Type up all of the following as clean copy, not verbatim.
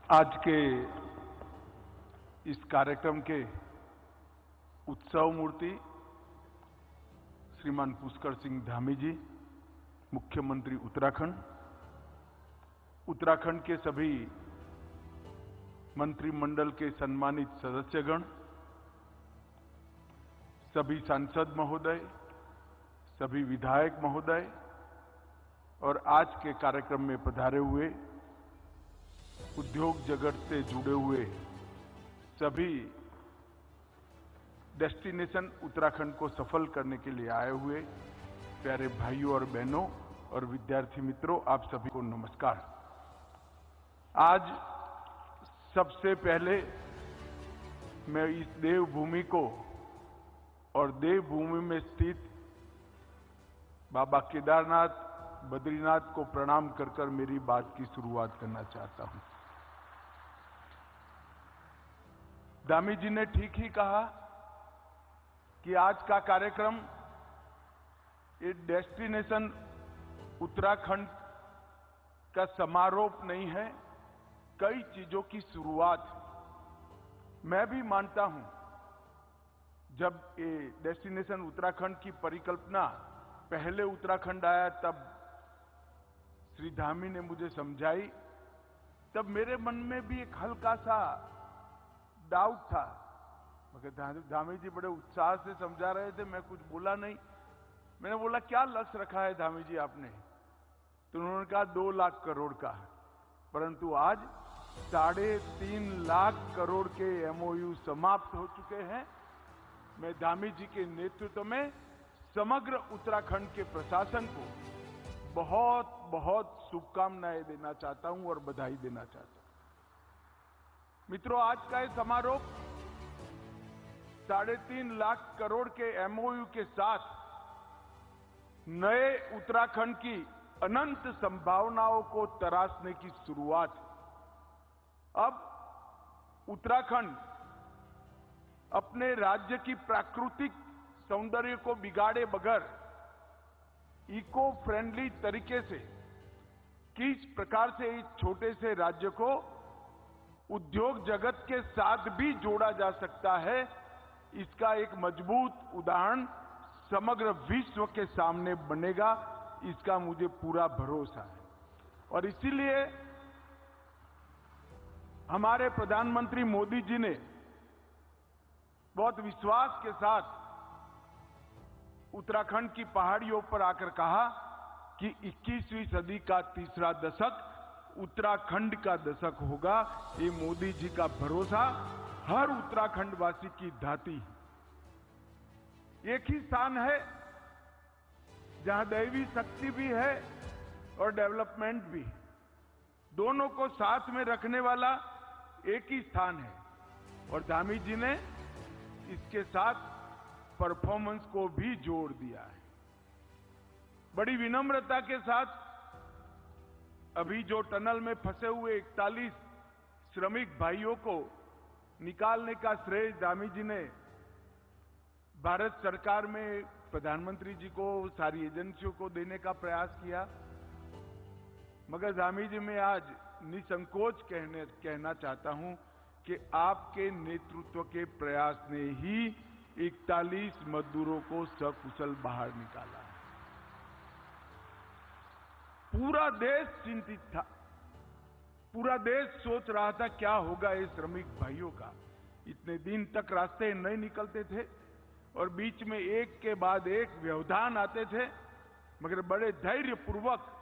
आज के इस कार्यक्रम के उत्सव मूर्ति श्रीमान पुष्कर सिंह धामी जी, मुख्यमंत्री उत्तराखंड के सभी मंत्रिमंडल के सम्मानित सदस्यगण, सभी सांसद महोदय, सभी विधायक महोदय और आज के कार्यक्रम में पधारे हुए उद्योग जगत से जुड़े हुए सभी डेस्टिनेशन उत्तराखंड को सफल करने के लिए आए हुए प्यारे भाइयों और बहनों और विद्यार्थी मित्रों, आप सभी को नमस्कार। आज सबसे पहले मैं इस देवभूमि को और देवभूमि में स्थित बाबा केदारनाथ, बद्रीनाथ को प्रणाम कर मेरी बात की शुरुआत करना चाहता हूं। धामी जी ने ठीक ही कहा कि आज का कार्यक्रम ये डेस्टिनेशन उत्तराखंड का समारोह नहीं है, कई चीजों की शुरुआत। मैं भी मानता हूं, जब ये डेस्टिनेशन उत्तराखंड की परिकल्पना पहले उत्तराखंड आया तब श्री धामी ने मुझे समझाई, तब मेरे मन में भी एक हल्का सा डाउट था। मगर धामी जी बड़े उत्साह से समझा रहे थे, मैं कुछ बोला नहीं। मैंने बोला क्या लक्ष्य रखा है धामी जी आपने? तो उन्होंने कहा 2 लाख करोड़ का। परंतु आज 3.5 लाख करोड़ के एमओयू समाप्त हो चुके हैं। मैं धामी जी के नेतृत्व में समग्र उत्तराखंड के प्रशासन को बहुत बहुत शुभकामनाएं देना चाहता हूं और बधाई देना चाहता हूं। मित्रों, आज का ये समारोह 3.5 लाख करोड़ के एमओयू के साथ नए उत्तराखंड की अनंत संभावनाओं को तराशने की शुरुआत। अब उत्तराखंड अपने राज्य की प्राकृतिक सौंदर्य को बिगाड़े बगैर इको फ्रेंडली तरीके से किस प्रकार से इस छोटे से राज्य को उद्योग जगत के साथ भी जोड़ा जा सकता है, इसका एक मजबूत उदाहरण समग्र विश्व के सामने बनेगा, इसका मुझे पूरा भरोसा है। और इसीलिए हमारे प्रधानमंत्री मोदी जी ने बहुत विश्वास के साथ उत्तराखंड की पहाड़ियों पर आकर कहा कि 21वीं सदी का तीसरा दशक उत्तराखंड का दशक होगा। ये मोदी जी का भरोसा हर उत्तराखंड वासी की धाती। एक ही स्थान है जहां दैवी शक्ति भी है और डेवलपमेंट भी, दोनों को साथ में रखने वाला एक ही स्थान है। और धामी जी ने इसके साथ परफॉर्मेंस को भी जोड़ दिया है। बड़ी विनम्रता के साथ अभी जो टनल में फंसे हुए 41 श्रमिक भाइयों को निकालने का श्रेय धामी जी ने भारत सरकार में प्रधानमंत्री जी को, सारी एजेंसियों को देने का प्रयास किया। मगर धामी जी मैं आज निसंकोच कहना चाहता हूं कि आपके नेतृत्व के प्रयास ने ही 41 मजदूरों को सकुशल बाहर निकाला। पूरा देश चिंतित था, पूरा देश सोच रहा था क्या होगा इस श्रमिक भाइयों का। इतने दिन तक रास्ते नहीं निकलते थे और बीच में एक के बाद एक व्यवधान आते थे, मगर बड़े धैर्यपूर्वक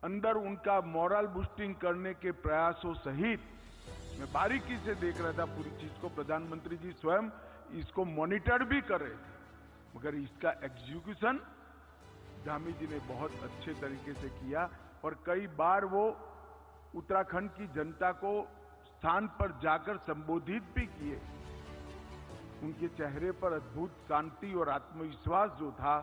अंदर उनका मोरल बूस्टिंग करने के प्रयासों सहित मैं बारीकी से देख रहा था पूरी चीज को। प्रधानमंत्री जी स्वयं इसको मॉनिटर भी कर रहे थे, मगर इसका एग्जीक्यूशन धामी जी ने बहुत अच्छे तरीके से किया। और कई बार वो उत्तराखंड की जनता को स्थान पर जाकर संबोधित भी किए। उनके चेहरे पर अद्भुत शांति और आत्मविश्वास जो था,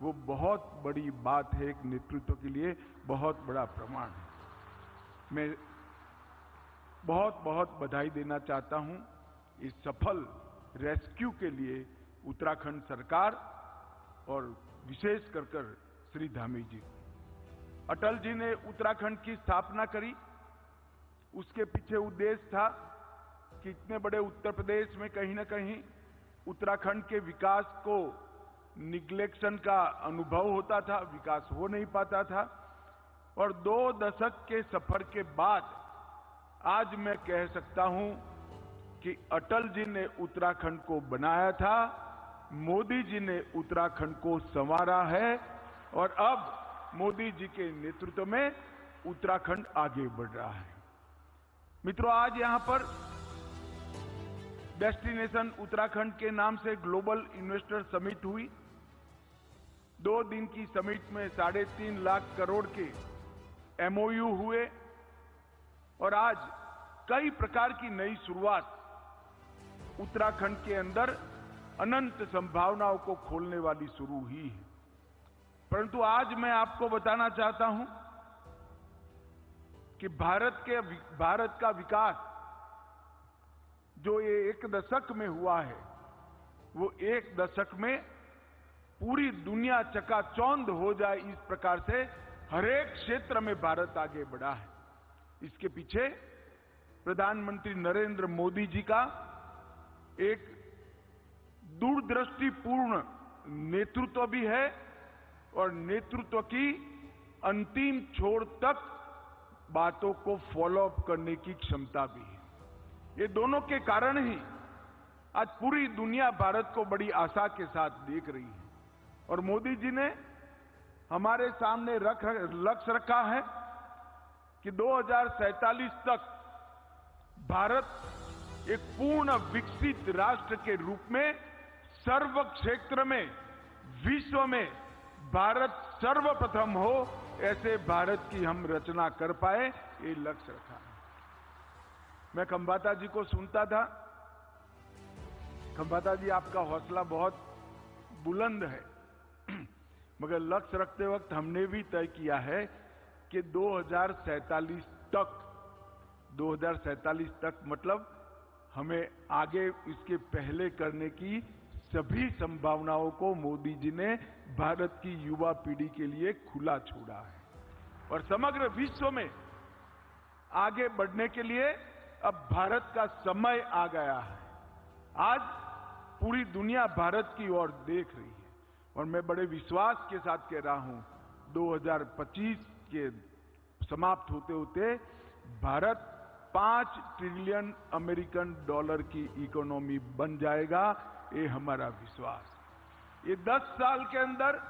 वो बहुत बड़ी बात है, एक नेतृत्व के लिए बहुत बड़ा प्रमाण है। मैं बहुत बहुत बधाई देना चाहता हूं इस सफल रेस्क्यू के लिए उत्तराखंड सरकार और विशेष कर श्री धामी जी। अटल जी ने उत्तराखंड की स्थापना करी, उसके पीछे उद्देश्य था कि इतने बड़े उत्तर प्रदेश में कहीं ना कहीं उत्तराखंड के विकास को निग्लेक्शन का अनुभव होता था, विकास हो नहीं पाता था। और 2 दशक के सफर के बाद आज मैं कह सकता हूं कि अटल जी ने उत्तराखंड को बनाया था, मोदी जी ने उत्तराखंड को संवारा है और अब मोदी जी के नेतृत्व में उत्तराखंड आगे बढ़ रहा है। मित्रों, आज यहां पर डेस्टिनेशन उत्तराखंड के नाम से ग्लोबल इन्वेस्टर समिट हुई। 2 दिन की समिट में 3.5 लाख करोड़ के MOU हुए और आज कई प्रकार की नई शुरुआत उत्तराखंड के अंदर अनंत संभावनाओं को खोलने वाली शुरू हुई है। परंतु आज मैं आपको बताना चाहता हूं कि भारत का विकास जो ये 1 दशक में हुआ है, वो 1 दशक में पूरी दुनिया चकाचौंध हो जाए, इस प्रकार से हर एक क्षेत्र में भारत आगे बढ़ा है। इसके पीछे प्रधानमंत्री नरेंद्र मोदी जी का एक दूरदृष्टिपूर्ण नेतृत्व भी है और नेतृत्व की अंतिम छोर तक बातों को फॉलो अप करने की क्षमता भी है। ये दोनों के कारण ही आज पूरी दुनिया भारत को बड़ी आशा के साथ देख रही है और मोदी जी ने हमारे सामने लक्ष्य रखा है कि 2047 तक भारत एक पूर्ण विकसित राष्ट्र के रूप में सर्व क्षेत्र में विश्व में भारत सर्वप्रथम हो, ऐसे भारत की हम रचना कर पाए, ये लक्ष्य रखा है। मैं खंबाता जी को सुनता था। खंबाता जी, आपका हौसला बहुत बुलंद है, मगर लक्ष्य रखते वक्त हमने भी तय किया है कि 2047 तक मतलब हमें आगे इसके पहले करने की सभी संभावनाओं को मोदी जी ने भारत की युवा पीढ़ी के लिए खुला छोड़ा है और समग्र विश्व में आगे बढ़ने के लिए अब भारत का समय आ गया है। आज पूरी दुनिया भारत की ओर देख रही है और मैं बड़े विश्वास के साथ कह रहा हूं 2025 के समाप्त होते होते भारत 5 ट्रिलियन अमेरिकन डॉलर की इकोनॉमी बन जाएगा, ये हमारा विश्वास। ये 10 साल के अंदर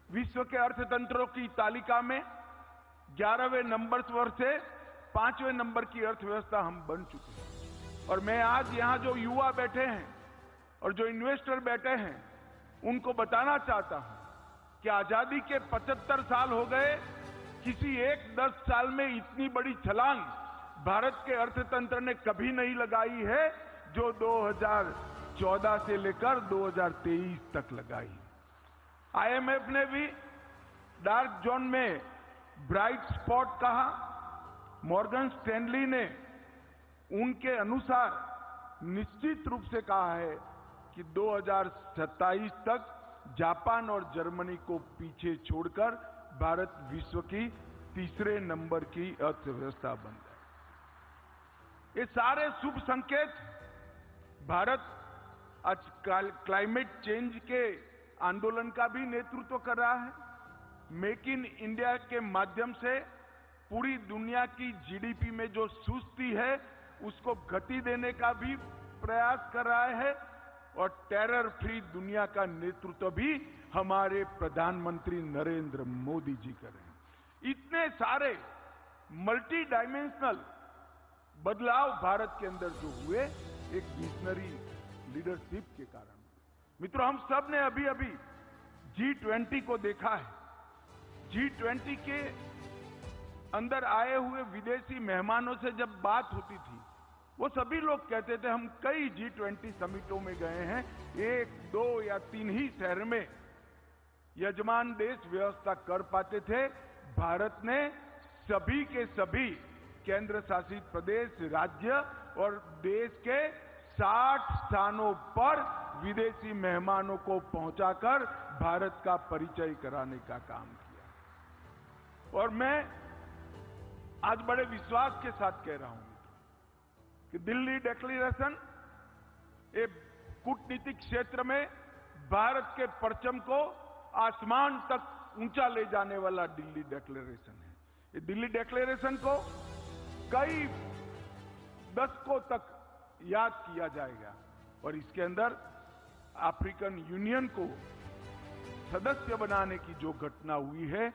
विश्व के अर्थतंत्रों की तालिका में 11वें नंबर पर से 5वें नंबर की अर्थव्यवस्था हम बन चुके हैं। और मैं आज यहां जो युवा बैठे हैं और जो इन्वेस्टर बैठे हैं, उनको बताना चाहता हूं कि आजादी के 75 साल हो गए, किसी एक 10 साल में इतनी बड़ी छलांग भारत के अर्थतंत्र ने कभी नहीं लगाई है जो 2014 से लेकर 2023 तक लगाई। IMF ने भी डार्क जोन में ब्राइट स्पॉट कहा। मॉर्गन स्टैनली ने उनके अनुसार निश्चित रूप से कहा है कि 2027 तक जापान और जर्मनी को पीछे छोड़कर भारत विश्व की 3रे नंबर की अर्थव्यवस्था बन जाए। ये सारे शुभ संकेत भारत आज क्लाइमेट चेंज के आंदोलन का भी नेतृत्व कर रहा है। मेक इन इंडिया के माध्यम से पूरी दुनिया की GDP में जो सुस्ती है उसको गति देने का भी प्रयास कर रहा है और टेरर फ्री दुनिया का नेतृत्व भी हमारे प्रधानमंत्री नरेंद्र मोदी जी कर रहे हैं। इतने सारे मल्टी डायमेंशनल बदलाव भारत के अंदर जो हुए, एक विजनरी लीडरशिप के कारण। मित्रों, हम सब ने अभी अभी G20 को देखा है। G20 के अंदर आए हुए विदेशी मेहमानों से जब बात होती थी, वो सभी लोग कहते थे हम कई G20 समिटों में गए हैं, 1, 2 या 3 ही शहर में यजमान देश व्यवस्था कर पाते थे। भारत ने सभी के सभी केंद्र शासित प्रदेश, राज्य और देश के 60 स्थानों पर विदेशी मेहमानों को पहुंचाकर भारत का परिचय कराने का काम किया। और मैं आज बड़े विश्वास के साथ कह रहा हूं कि दिल्ली डिक्लेरेशन एक कूटनीतिक क्षेत्र में भारत के परचम को आसमान तक ऊंचा ले जाने वाला दिल्ली डिक्लेरेशन है। ये दिल्ली डिक्लेरेशन को कई दशकों तक याद किया जाएगा और इसके अंदर अफ्रीकन यूनियन को सदस्य बनाने की जो घटना हुई है,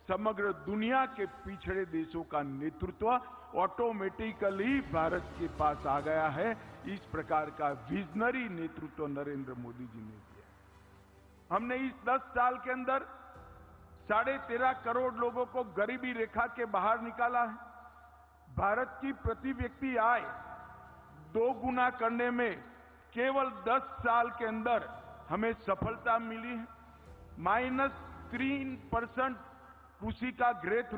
समग्र दुनिया के पिछड़े देशों का नेतृत्व ऑटोमेटिकली भारत के पास आ गया है। इस प्रकार का विजनरी नेतृत्व नरेंद्र मोदी जी ने दिया। हमने इस 10 साल के अंदर 13.5 करोड़ लोगों को गरीबी रेखा के बाहर निकाला है। भारत की प्रति व्यक्ति आय 2 गुना करने में केवल 10 साल के अंदर हमें सफलता मिली है। -3% कृषि का ग्रेथ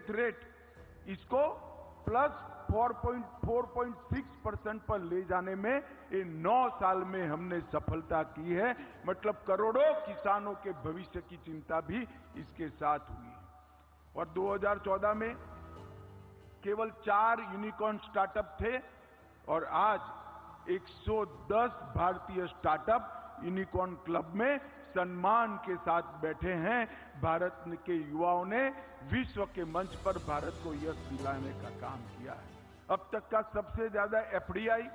रेट इसको +4.6% पर ले जाने में ये 9 साल में हमने सफलता की है। मतलब करोड़ों किसानों के भविष्य की चिंता भी इसके साथ हुई है। और 2014 में केवल 4 यूनिकॉर्न स्टार्टअप थे और आज 110 भारतीय स्टार्टअप यूनिकॉर्न क्लब में सम्मान के साथ बैठे हैं। भारत के युवाओं ने विश्व के मंच पर भारत को यश दिलाने का काम किया है। अब तक का सबसे ज्यादा एफडीआई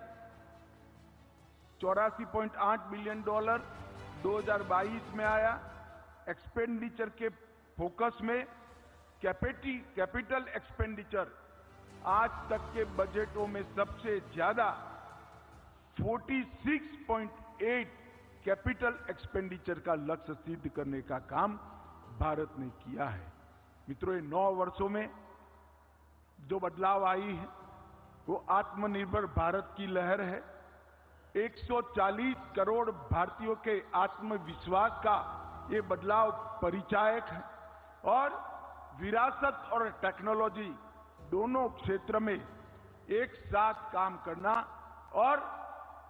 $84.8 बिलियन 2022 में आया। एक्सपेंडिचर के फोकस में कैपिटल एक्सपेंडिचर आज तक के बजटों में सबसे ज्यादा 46.8 कैपिटल एक्सपेंडिचर का लक्ष्य सिद्ध करने का काम भारत ने किया है। मित्रों, ये 9 वर्षों में जो बदलाव आई है वो आत्मनिर्भर भारत की लहर है। 140 करोड़ भारतीयों के आत्मविश्वास का ये बदलाव परिचायक है और विरासत और टेक्नोलॉजी दोनों क्षेत्र में एक साथ काम करना और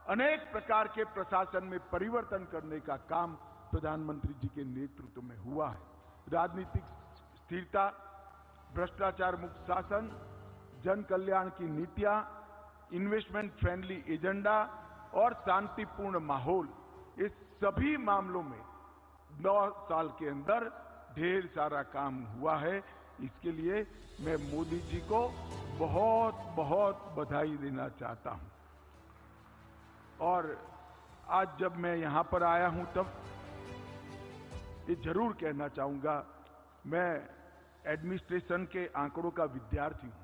अनेक प्रकार के प्रशासन में परिवर्तन करने का काम प्रधानमंत्री जी के नेतृत्व में हुआ है। राजनीतिक स्थिरता, भ्रष्टाचार मुक्त शासन, जन कल्याण की नीतियां, इन्वेस्टमेंट फ्रेंडली एजेंडा और शांतिपूर्ण माहौल, इस सभी मामलों में 9 साल के अंदर ढेर सारा काम हुआ है। इसके लिए मैं मोदी जी को बहुत बहुत बधाई देना चाहता हूं। और आज जब मैं यहां पर आया हूं तब ये जरूर कहना चाहूंगा, मैं एडमिनिस्ट्रेशन के आंकड़ों का विद्यार्थी हूं।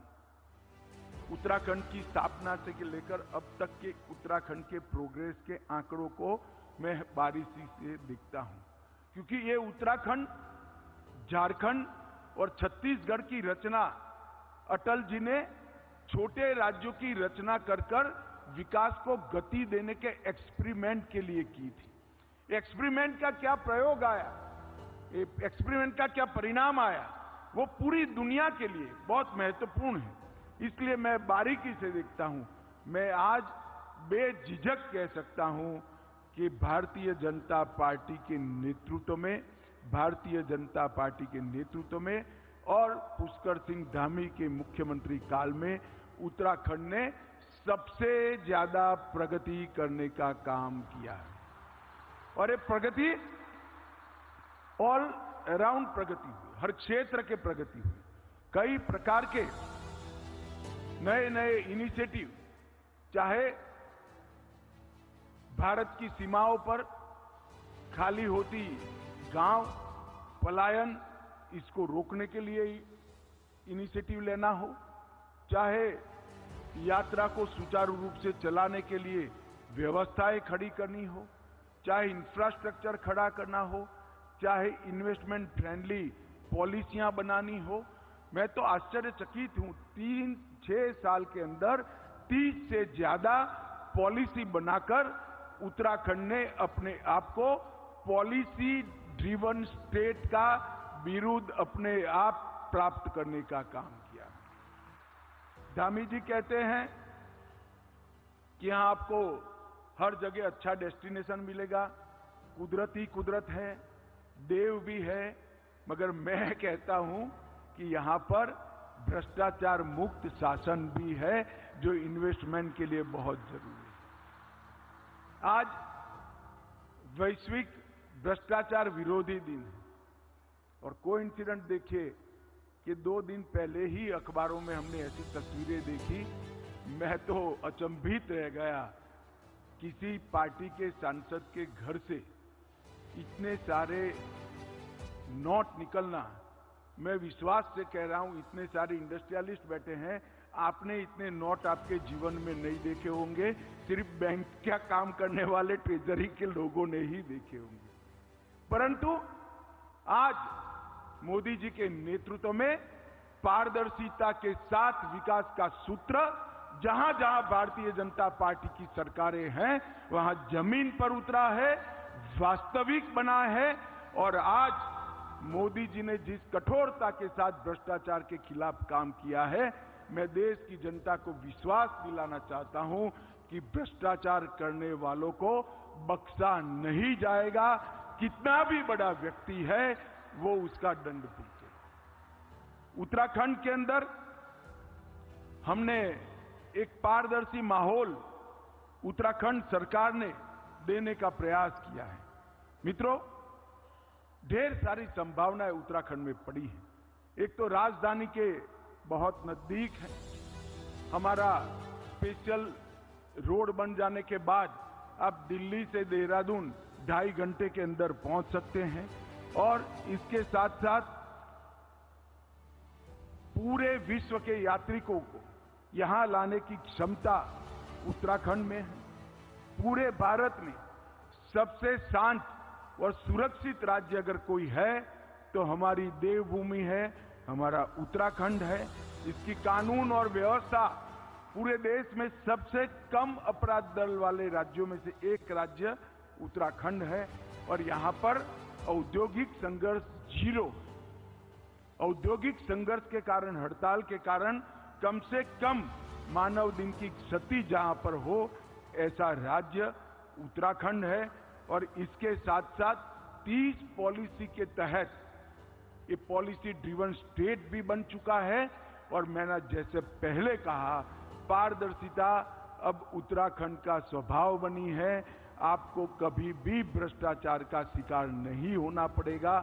उत्तराखंड की स्थापना से लेकर अब तक के उत्तराखंड के प्रोग्रेस के आंकड़ों को मैं बारीकी से देखता हूं, क्योंकि ये उत्तराखंड, झारखंड और छत्तीसगढ़ की रचना अटल जी ने छोटे राज्यों की रचना कर विकास को गति देने के एक्सपेरिमेंट के लिए की थी। एक्सपेरिमेंट का क्या प्रयोग आया, एक्सपेरिमेंट का क्या परिणाम आया, वो पूरी दुनिया के लिए बहुत महत्वपूर्ण है। इसलिए मैं बारीकी से देखता हूं। मैं आज बेझिझक कह सकता हूं कि भारतीय जनता पार्टी के नेतृत्व में और पुष्कर सिंह धामी के मुख्यमंत्री काल में उत्तराखंड ने सबसे ज्यादा प्रगति करने का काम किया है। और ये प्रगति ऑल अराउंड प्रगति हुई, हर क्षेत्र के प्रगति हुई। कई प्रकार के नए नए इनिशिएटिव, चाहे भारत की सीमाओं पर खाली होती गांव, पलायन, इसको रोकने के लिए इनिशिएटिव लेना हो, चाहे यात्रा को सुचारू रूप से चलाने के लिए व्यवस्थाएं खड़ी करनी हो, चाहे इंफ्रास्ट्रक्चर खड़ा करना हो, चाहे इन्वेस्टमेंट फ्रेंडली पॉलिसियां बनानी हो। मैं तो आश्चर्यचकित हूं, 3-6 साल के अंदर 30 से ज्यादा पॉलिसी बनाकर उत्तराखंड ने अपने आप को पॉलिसी ड्रिवन स्टेट का बिरुद अपने आप प्राप्त करने का काम किया। धामी जी कहते हैं कि यहां आपको हर जगह अच्छा डेस्टिनेशन मिलेगा, कुदरत ही कुदरत है, देव भी है, मगर मैं कहता हूं कि यहां पर भ्रष्टाचार मुक्त शासन भी है, जो इन्वेस्टमेंट के लिए बहुत जरूरी है। आज वैश्विक भ्रष्टाचार विरोधी दिन है और कोइंसिडेंट देखिए कि 2 दिन पहले ही अखबारों में हमने ऐसी तस्वीरें देखी, मैं तो अचंभित रह गया। किसी पार्टी के सांसद के घर से इतने सारे नोट निकलना, मैं विश्वास से कह रहा हूं, इतने सारे इंडस्ट्रियलिस्ट बैठे हैं, आपने इतने नोट आपके जीवन में नहीं देखे होंगे, सिर्फ बैंक का काम करने वाले ट्रेजरी के लोगों ने ही देखे होंगे। परंतु आज मोदी जी के नेतृत्व में पारदर्शिता के साथ विकास का सूत्र जहां जहां भारतीय जनता पार्टी की सरकारें हैं, वहां जमीन पर उतरा है, वास्तविक बना है। और आज मोदी जी ने जिस कठोरता के साथ भ्रष्टाचार के खिलाफ काम किया है, मैं देश की जनता को विश्वास दिलाना चाहता हूं कि भ्रष्टाचार करने वालों को बख्शा नहीं जाएगा। कितना भी बड़ा व्यक्ति है वो उसका दंड भुगतेगा। उत्तराखंड के अंदर हमने एक पारदर्शी माहौल उत्तराखंड सरकार ने देने का प्रयास किया है। मित्रों, ढेर सारी संभावनाएं उत्तराखंड में पड़ी हैं। एक तो राजधानी के बहुत नजदीक है, हमारा स्पेशल रोड बन जाने के बाद आप दिल्ली से देहरादून 2.5 घंटे के अंदर पहुंच सकते हैं। और इसके साथ साथ पूरे विश्व के यात्रिकों को यहां लाने की क्षमता उत्तराखंड में है। पूरे भारत में सबसे शांत और सुरक्षित राज्य अगर कोई है तो हमारी देवभूमि है, हमारा उत्तराखंड है। इसकी कानून और व्यवस्था पूरे देश में सबसे कम अपराध दर वाले राज्यों में से एक राज्य उत्तराखंड है। और यहां पर औद्योगिक संघर्ष जीरो। औद्योगिक संघर्ष के कारण, हड़ताल के कारण कम से कम मानव दिन की क्षति जहां पर हो, ऐसा राज्य उत्तराखंड है। और इसके साथ साथ 30 पॉलिसी के तहत ये पॉलिसी ड्रिवन स्टेट भी बन चुका है। और मैंने जैसे पहले कहा, पारदर्शिता अब उत्तराखंड का स्वभाव बनी है। आपको कभी भी भ्रष्टाचार का शिकार नहीं होना पड़ेगा।